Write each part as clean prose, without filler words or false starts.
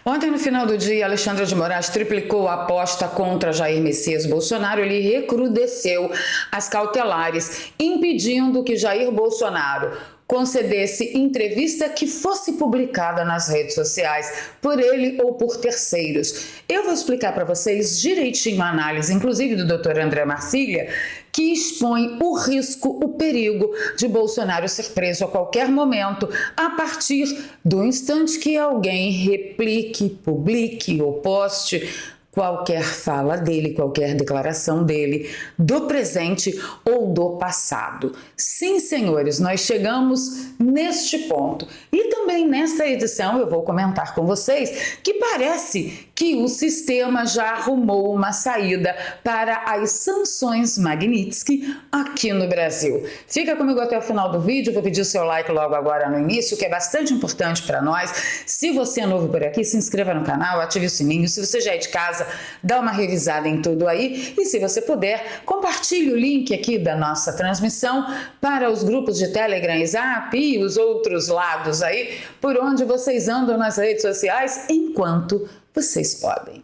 Ontem, no final do dia, Alexandre de Moraes triplicou a aposta contra Jair Messias Bolsonaro. Ele recrudesceu as cautelares, impedindo que Jair Bolsonaro concedesse entrevista que fosse publicada nas redes sociais por ele ou por terceiros. Eu vou explicar para vocês direitinho a análise, inclusive do Dr. André Marcília, que expõe o risco, o perigo de Bolsonaro ser preso a qualquer momento, a partir do instante que alguém replique, publique ou poste qualquer fala dele, qualquer declaração dele, do presente ou do passado. Sim, senhores, nós chegamos neste ponto. E também nesta edição eu vou comentar com vocês que parece que o sistema já arrumou uma saída para as sanções Magnitsky aqui no Brasil. Fica comigo até o final do vídeo, vou pedir o seu like logo agora no início, que é bastante importante para nós. Se você é novo por aqui, se inscreva no canal, ative o sininho. Se você já é de casa, dá uma revisada em tudo aí. E se você puder, compartilhe o link aqui da nossa transmissão para os grupos de Telegram e Zap e os outros lados aí, por onde vocês andam nas redes sociais, enquanto vocês podem.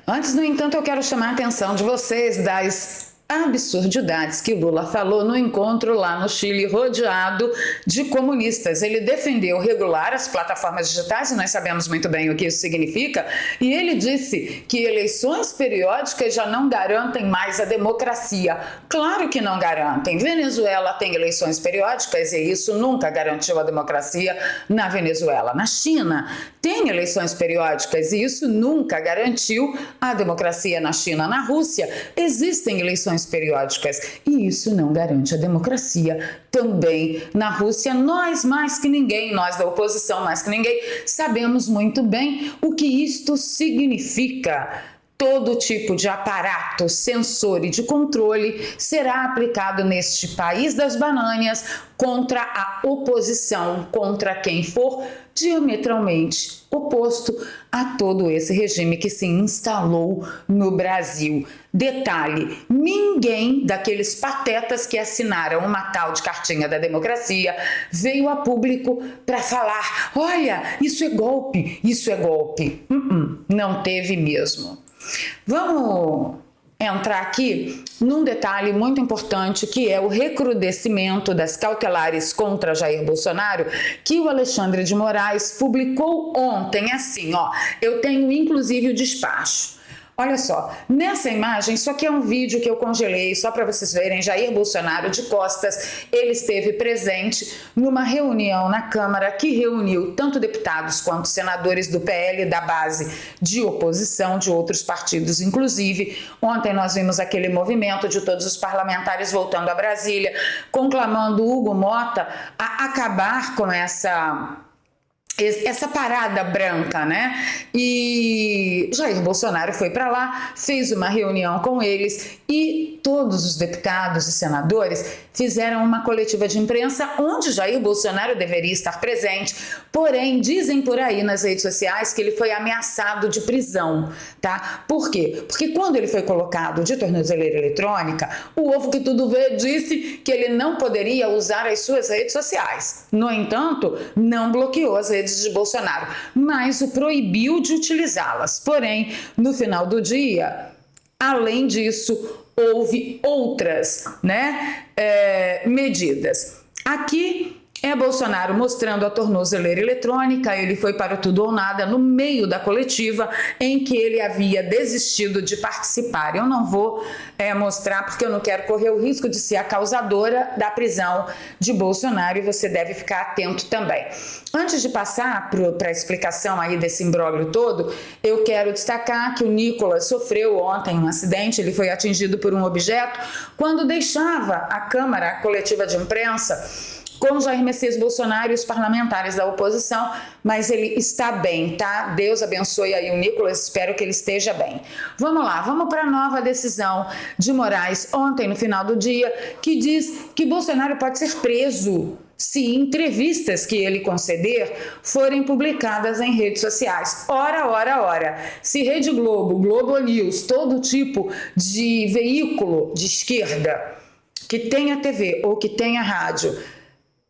Antes, no entanto, eu quero chamar a atenção de vocês das absurdidades que Lula falou no encontro lá no Chile, rodeado de comunistas. Ele defendeu regular as plataformas digitais, e nós sabemos muito bem o que isso significa, e ele disse que eleições periódicas já não garantem mais a democracia. Claro que não garantem. Venezuela tem eleições periódicas e isso nunca garantiu a democracia na Venezuela. Na China tem eleições periódicas e isso nunca garantiu a democracia na China. Na Rússia existem eleições periódicas e isso não garante a democracia também na Rússia. Nós mais que ninguém, nós da oposição mais que ninguém, sabemos muito bem o que isto significa. Todo tipo de aparato, sensor e de controle será aplicado neste país das bananas contra a oposição, contra quem for diametralmente oposto a todo esse regime que se instalou no Brasil. Detalhe, ninguém daqueles patetas que assinaram uma tal de cartinha da democracia veio a público para falar: olha, isso é golpe, isso é golpe. Não teve mesmo. Vamos entrar aqui num detalhe muito importante, que é o recrudescimento das cautelares contra Jair Bolsonaro, que o Alexandre de Moraes publicou ontem, assim, ó, eu tenho inclusive o despacho. Olha só, nessa imagem, isso aqui é um vídeo que eu congelei só para vocês verem. Jair Bolsonaro de costas, ele esteve presente numa reunião na Câmara que reuniu tanto deputados quanto senadores do PL, da base de oposição, de outros partidos inclusive. Ontem nós vimos aquele movimento de todos os parlamentares voltando a Brasília, conclamando Hugo Mota a acabar com essa parada branca, né? E Jair Bolsonaro foi para lá, fez uma reunião com eles e todos os deputados e senadores fizeram uma coletiva de imprensa onde Jair Bolsonaro deveria estar presente, porém dizem por aí nas redes sociais que ele foi ameaçado de prisão, tá? Por quê? Porque quando ele foi colocado de tornozeleira eletrônica, o ovo que tudo vê disse que ele não poderia usar as suas redes sociais. No entanto, não bloqueou as redes de Bolsonaro, mas o proibiu de utilizá-las. Porém, no final do dia, além disso, houve outras, medidas. Aqui é Bolsonaro mostrando a tornozeleira eletrônica. Ele foi para o tudo ou nada no meio da coletiva em que ele havia desistido de participar. Eu não vou mostrar porque eu não quero correr o risco de ser a causadora da prisão de Bolsonaro e você deve ficar atento também. Antes de passar para a explicação aí desse imbróglio todo, eu quero destacar que o Nicolas sofreu ontem um acidente. Ele foi atingido por um objeto quando deixava a Câmara, a coletiva de imprensa, com Jair Messias Bolsonaro e os parlamentares da oposição, mas ele está bem, tá? Deus abençoe aí o Nicolas, espero que ele esteja bem. Vamos lá, vamos para a nova decisão de Moraes ontem, no final do dia, que diz que Bolsonaro pode ser preso se entrevistas que ele conceder forem publicadas em redes sociais. Ora. Se Rede Globo, Globo News, todo tipo de veículo de esquerda que tenha TV ou que tenha rádio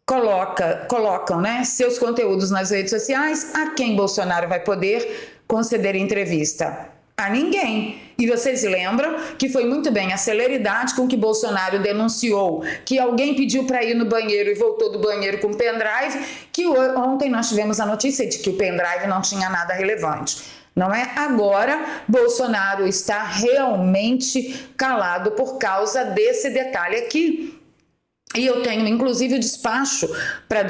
colocam, né, seus conteúdos nas redes sociais, a quem Bolsonaro vai poder conceder entrevista? A ninguém. E vocês lembram que foi muito bem a celeridade com que Bolsonaro denunciou que alguém pediu para ir no banheiro e voltou do banheiro com pendrive, que ontem nós tivemos a notícia de que o pendrive não tinha nada relevante. Não é? Agora, Bolsonaro está realmente calado por causa desse detalhe aqui. E eu tenho, inclusive, o despacho para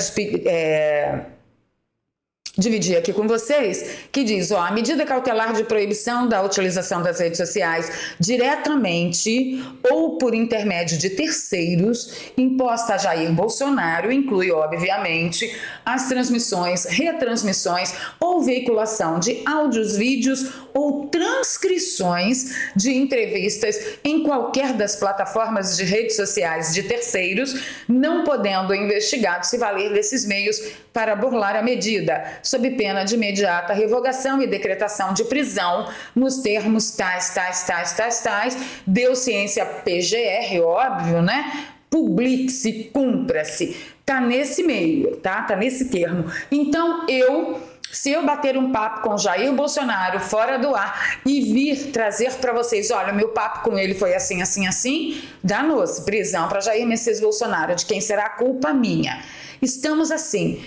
dividir aqui com vocês, que diz, a medida cautelar de proibição da utilização das redes sociais diretamente ou por intermédio de terceiros, imposta a Jair Bolsonaro, inclui, obviamente, as transmissões, retransmissões ou veiculação de áudios, vídeos ou transcrições de entrevistas em qualquer das plataformas de redes sociais de terceiros, não podendo o investigado se valer desses meios para burlar a medida, sob pena de imediata revogação e decretação de prisão, nos termos tais, deu ciência PGR, óbvio, né? Publique-se, cumpra-se. Tá nesse meio, tá nesse termo. Então, se eu bater um papo com Jair Bolsonaro fora do ar e vir trazer para vocês, olha, meu papo com ele foi assim, danou-se, prisão para Jair Messias Bolsonaro, de quem será a culpa minha. Estamos assim.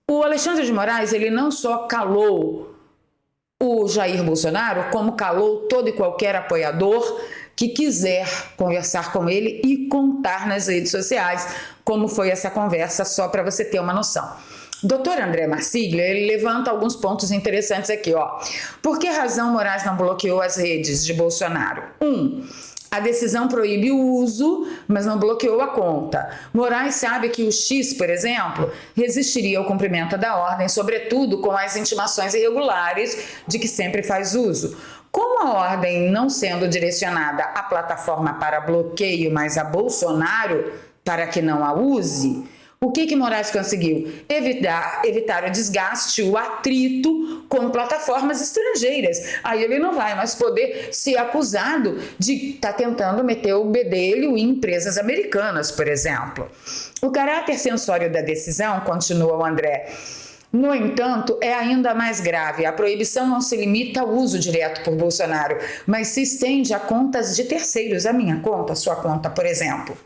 O Alexandre de Moraes, ele não só calou o Jair Bolsonaro, como calou todo e qualquer apoiador que quiser conversar com ele e contar nas redes sociais como foi essa conversa, só para você ter uma noção. Dr. André Marsiglia, ele levanta alguns pontos interessantes aqui, Por que razão Moraes não bloqueou as redes de Bolsonaro? A decisão proíbe o uso, mas não bloqueou a conta. Moraes sabe que o X, por exemplo, resistiria ao cumprimento da ordem, sobretudo com as intimações irregulares de que sempre faz uso. Como a ordem não sendo direcionada à plataforma para bloqueio, mas a Bolsonaro para que não a use, o que Moraes conseguiu? Evitar o desgaste, o atrito com plataformas estrangeiras. Aí ele não vai mais poder ser acusado de estar tentando meter o bedelho em empresas americanas, por exemplo. O caráter censório da decisão, continua o André, no entanto, é ainda mais grave. A proibição não se limita ao uso direto por Bolsonaro, mas se estende a contas de terceiros, a minha conta, a sua conta, por exemplo.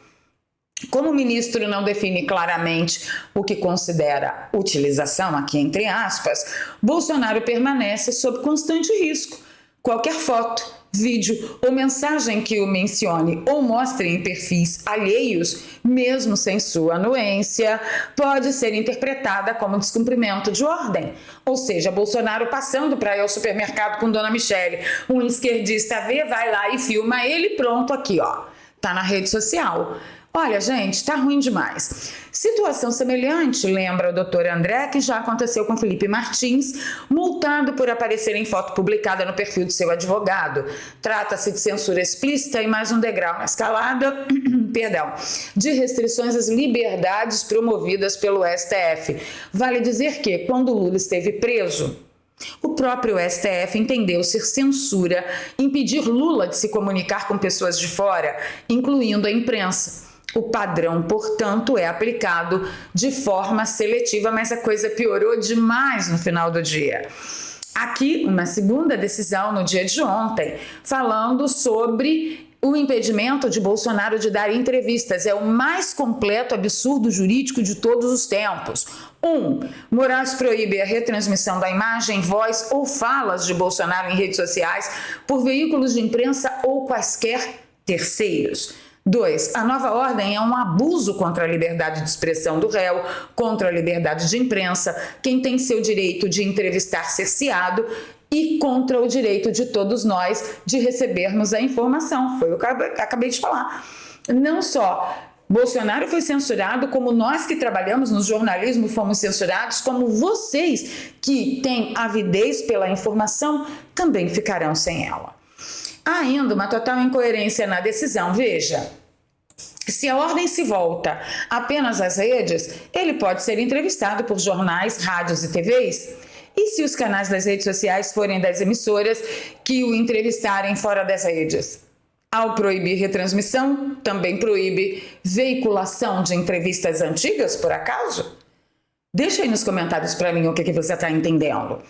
Como o ministro não define claramente o que considera utilização, aqui entre aspas, Bolsonaro permanece sob constante risco. Qualquer foto, vídeo ou mensagem que o mencione ou mostre em perfis alheios, mesmo sem sua anuência, pode ser interpretada como descumprimento de ordem. Ou seja, Bolsonaro passando para ir ao supermercado com Dona Michele, um esquerdista vê, vai lá e filma ele, pronto, aqui, tá na rede social. Olha, gente, tá ruim demais. Situação semelhante, lembra o doutor André, que já aconteceu com Felipe Martins, multado por aparecer em foto publicada no perfil de seu advogado. Trata-se de censura explícita e mais um degrau na escalada, de restrições às liberdades promovidas pelo STF. Vale dizer que, quando Lula esteve preso, o próprio STF entendeu ser censura impedir Lula de se comunicar com pessoas de fora, incluindo a imprensa. O padrão, portanto, é aplicado de forma seletiva, mas a coisa piorou demais no final do dia. Aqui, uma segunda decisão no dia de ontem, falando sobre o impedimento de Bolsonaro de dar entrevistas. É o mais completo absurdo jurídico de todos os tempos. 1. Moraes proíbe a retransmissão da imagem, voz ou falas de Bolsonaro em redes sociais por veículos de imprensa ou quaisquer terceiros. 2. A nova ordem é um abuso contra a liberdade de expressão do réu, contra a liberdade de imprensa, quem tem seu direito de entrevistar cerceado e contra o direito de todos nós de recebermos a informação. Foi o que eu acabei de falar. Não só Bolsonaro foi censurado, como nós que trabalhamos no jornalismo fomos censurados, como vocês que têm avidez pela informação também ficarão sem ela. Há ainda uma total incoerência na decisão. Veja, se a ordem se volta apenas às redes, ele pode ser entrevistado por jornais, rádios e TVs. E se os canais das redes sociais forem das emissoras que o entrevistarem fora das redes? Ao proibir retransmissão, também proíbe veiculação de entrevistas antigas, por acaso? Deixa aí nos comentários para mim o que você está entendendo.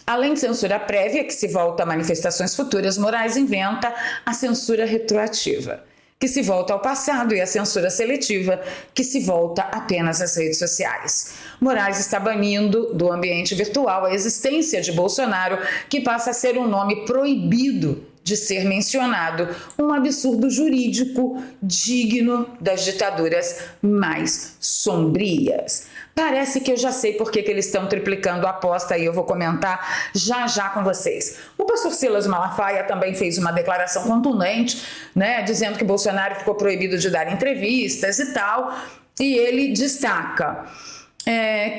Além de censura prévia, que se volta a manifestações futuras, Moraes inventa a censura retroativa, que se volta ao passado, e a censura seletiva, que se volta apenas às redes sociais. Moraes está banindo do ambiente virtual a existência de Bolsonaro, que passa a ser um nome proibido de ser mencionado, um absurdo jurídico digno das ditaduras mais sombrias. Parece que eu já sei por que eles estão triplicando a aposta e eu vou comentar já com vocês. O pastor Silas Malafaia também fez uma declaração contundente, né, dizendo que Bolsonaro ficou proibido de dar entrevistas e tal, e ele destaca,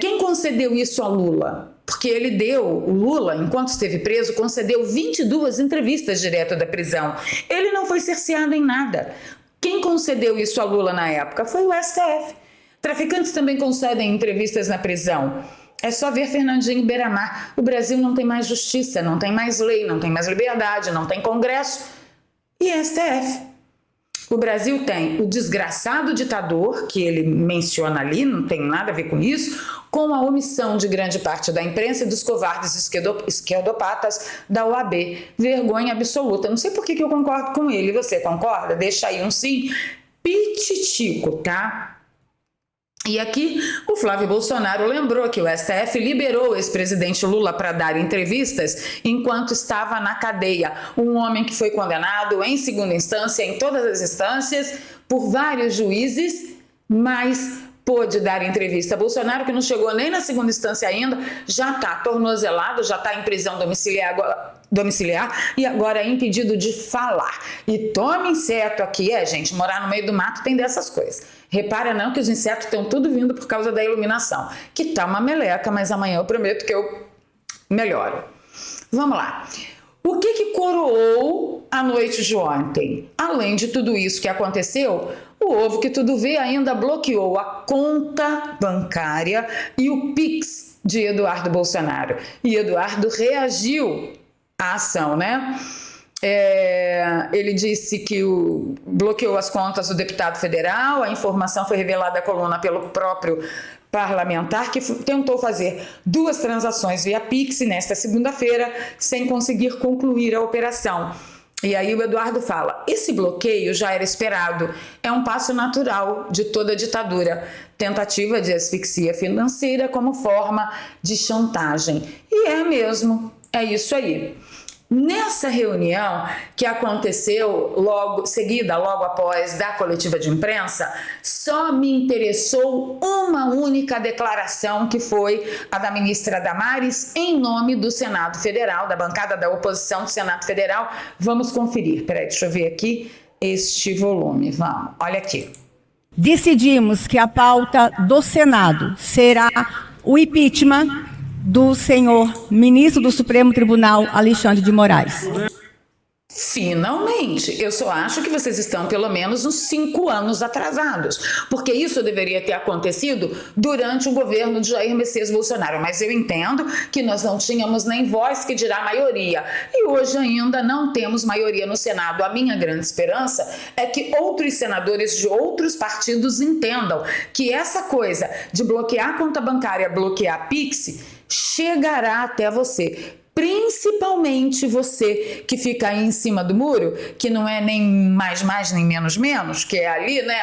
quem concedeu isso a Lula? Porque o Lula, enquanto esteve preso, concedeu 22 entrevistas direto da prisão. Ele não foi cerceado em nada. Quem concedeu isso a Lula na época foi o STF. Traficantes também concedem entrevistas na prisão. É só ver Fernandinho Beiramar. O Brasil não tem mais justiça, não tem mais lei, não tem mais liberdade, não tem Congresso e STF. O Brasil tem o desgraçado ditador, que ele menciona ali, não tem nada a ver com isso, com a omissão de grande parte da imprensa e dos covardes esquerdopatas da OAB. Vergonha absoluta. Não sei por que eu concordo com ele. Você concorda? Deixa aí um sim pititico, tá? E aqui o Flávio Bolsonaro lembrou que o STF liberou o ex-presidente Lula para dar entrevistas enquanto estava na cadeia. Um homem que foi condenado em segunda instância, em todas as instâncias, por vários juízes, mas pôde dar entrevista. Bolsonaro, que não chegou nem na segunda instância ainda, já está tornozelado, já está em prisão domiciliar e agora é impedido de falar. E tome inseto aqui, gente, morar no meio do mato tem dessas coisas. Repara não que os insetos estão tudo vindo por causa da iluminação, que tá uma meleca, mas amanhã eu prometo que eu melhoro. Vamos lá. O que coroou a noite de ontem? Além de tudo isso que aconteceu, o Ovo que Tudo Vê ainda bloqueou a conta bancária e o Pix de Eduardo Bolsonaro. E Eduardo reagiu à ação, né? Ele disse que bloqueou as contas do deputado federal. A informação foi revelada à coluna pelo próprio parlamentar, que tentou fazer 2 transações via Pix nesta segunda-feira, sem conseguir concluir a operação. E aí o Eduardo fala, esse bloqueio já era esperado, é um passo natural de toda ditadura, tentativa de asfixia financeira como forma de chantagem. E é mesmo, é isso aí. Nessa reunião que aconteceu logo após da coletiva de imprensa, só me interessou uma única declaração, que foi a da ministra Damares, em nome do Senado Federal, da bancada da oposição do Senado Federal. Vamos conferir. Peraí, deixa eu ver aqui este volume. Vamos, olha aqui. Decidimos que a pauta do Senado será o impeachment do senhor ministro do Supremo Tribunal, Alexandre de Moraes. Finalmente! Eu só acho que vocês estão pelo menos uns 5 anos atrasados, porque isso deveria ter acontecido durante o governo de Jair Messias Bolsonaro, mas eu entendo que nós não tínhamos nem voz, que dirá maioria, e hoje ainda não temos maioria no Senado. A minha grande esperança é que outros senadores de outros partidos entendam que essa coisa de bloquear a conta bancária, bloquear a Pix, chegará até você. Principalmente você que fica aí em cima do muro, que não é nem mais nem menos, que é ali, né?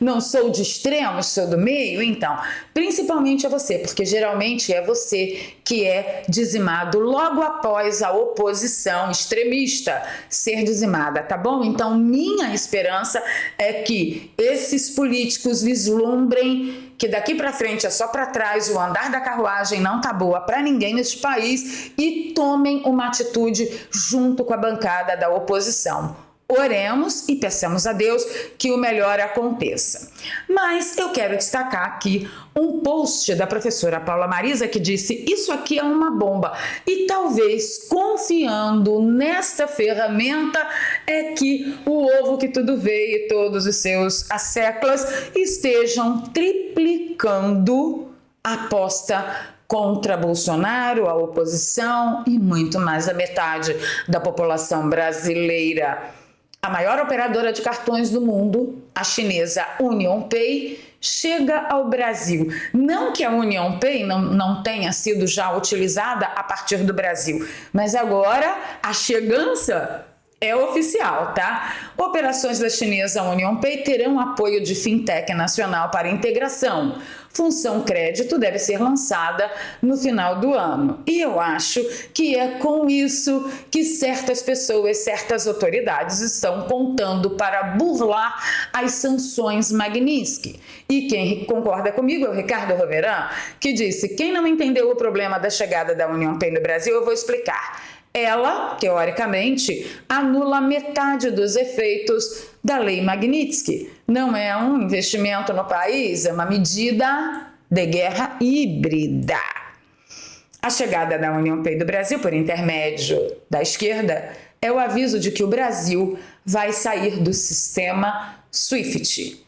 Não sou de extremos, sou do meio. Então, principalmente é você, porque geralmente é você que é dizimado logo após a oposição extremista ser dizimada, tá bom? Então, minha esperança é que esses políticos vislumbrem que daqui para frente é só para trás, o andar da carruagem não tá boa para ninguém neste país, e tomem uma atitude junto com a bancada da oposição. Oremos e peçamos a Deus que o melhor aconteça. Mas eu quero destacar aqui um post da professora Paula Marisa, que disse: isso aqui é uma bomba. E talvez, confiando nesta ferramenta, é que o Ovo que Tudo Vê e todos os seus asseclas estejam triplicando a aposta contra Bolsonaro, a oposição e muito mais da metade da população brasileira. A maior operadora de cartões do mundo, a chinesa UnionPay, chega ao Brasil. Não que a UnionPay não tenha sido já utilizada a partir do Brasil, mas agora a chegança é oficial, tá? Operações da chinesa UnionPay terão apoio de Fintech Nacional para integração. Função crédito deve ser lançada no final do ano. E eu acho que é com isso que certas pessoas, certas autoridades estão contando para burlar as sanções Magnitsky. E quem concorda comigo é o Ricardo Roveran, que disse: quem não entendeu o problema da chegada da UnionPay no Brasil, eu vou explicar. Ela, teoricamente, anula metade dos efeitos da Lei Magnitsky. Não é um investimento no país, é uma medida de guerra híbrida. A chegada da UnionPay do Brasil, por intermédio da esquerda, é o aviso de que o Brasil vai sair do sistema SWIFT.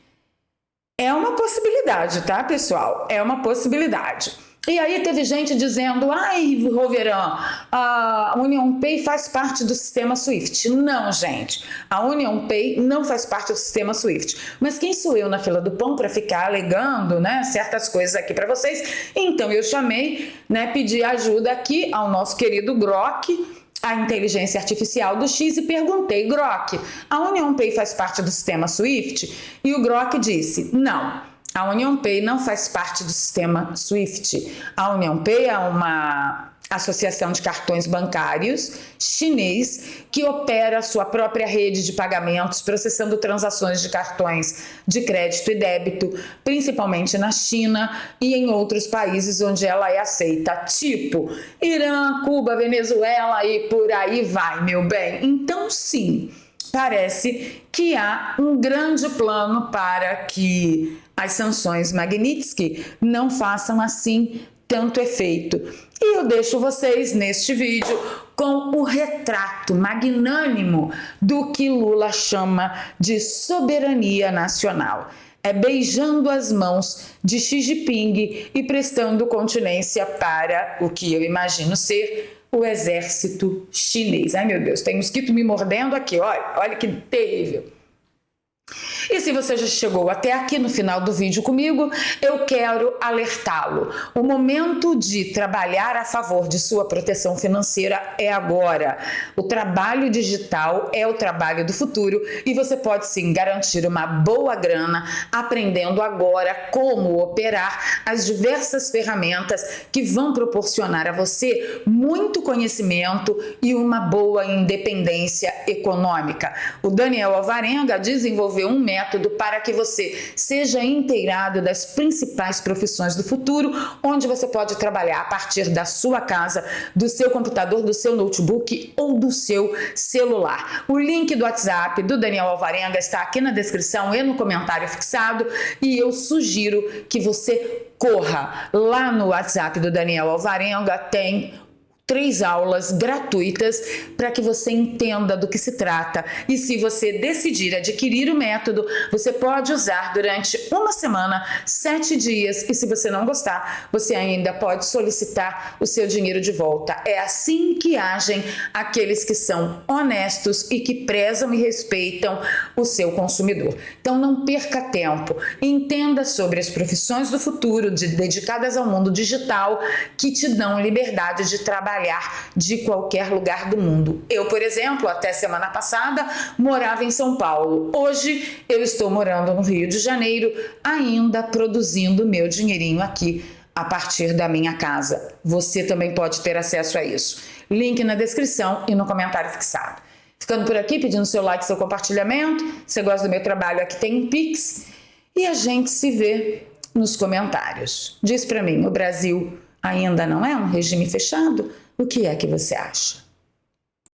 É uma possibilidade, tá, pessoal? É uma possibilidade. E aí teve gente dizendo: ai, Roveran, a UnionPay faz parte do sistema SWIFT. Não, gente, a UnionPay não faz parte do sistema SWIFT. Mas quem sou eu na fila do pão para ficar alegando, né, certas coisas aqui para vocês? Então eu chamei, né, pedi ajuda aqui ao nosso querido Grok, a inteligência artificial do X, e perguntei: Grok, a UnionPay faz parte do sistema SWIFT? E o Grok disse: não. A UnionPay não faz parte do sistema SWIFT. A UnionPay é uma associação de cartões bancários chinês que opera a sua própria rede de pagamentos, processando transações de cartões de crédito e débito, principalmente na China e em outros países onde ela é aceita, tipo Irã, Cuba, Venezuela e por aí vai, meu bem. Então, sim, parece que há um grande plano para que as sanções Magnitsky não façam assim tanto efeito. E eu deixo vocês neste vídeo com o retrato magnânimo do que Lula chama de soberania nacional. É beijando as mãos de Xi Jinping e prestando continência para o que eu imagino ser o exército chinês. Ai, meu Deus, tem mosquito me mordendo aqui, olha que terrível. E se você já chegou até aqui no final do vídeo comigo, eu quero alertá-lo. O momento de trabalhar a favor de sua proteção financeira é agora. O trabalho digital é o trabalho do futuro e você pode sim garantir uma boa grana aprendendo agora como operar as diversas ferramentas que vão proporcionar a você muito conhecimento e uma boa independência econômica. O Daniel Alvarenga desenvolveu um método para que você seja inteirado das principais profissões do futuro, onde você pode trabalhar a partir da sua casa, do seu computador, do seu notebook ou do seu celular. O link do WhatsApp do Daniel Alvarenga está aqui na descrição e no comentário fixado, e eu sugiro que você corra lá no WhatsApp do Daniel Alvarenga. Tem 3 aulas gratuitas para que você entenda do que se trata. E se você decidir adquirir o método, você pode usar durante uma semana, 7 dias. E se você não gostar, você ainda pode solicitar o seu dinheiro de volta. É assim que agem aqueles que são honestos e que prezam e respeitam o seu consumidor. Então não perca tempo. Entenda sobre as profissões do futuro dedicadas ao mundo digital que te dão liberdade de trabalhar de qualquer lugar do mundo. Eu, por exemplo, até semana passada morava em São Paulo. Hoje eu estou morando no Rio de Janeiro, ainda produzindo meu dinheirinho aqui a partir da minha casa. Você também pode ter acesso a isso. Link na descrição e no comentário fixado. Ficando por aqui, pedindo seu like, seu compartilhamento. Se você gosta do meu trabalho, aqui tem um Pix. E a gente se vê nos comentários. Diz pra mim, o Brasil ainda não é um regime fechado? O que é que você acha?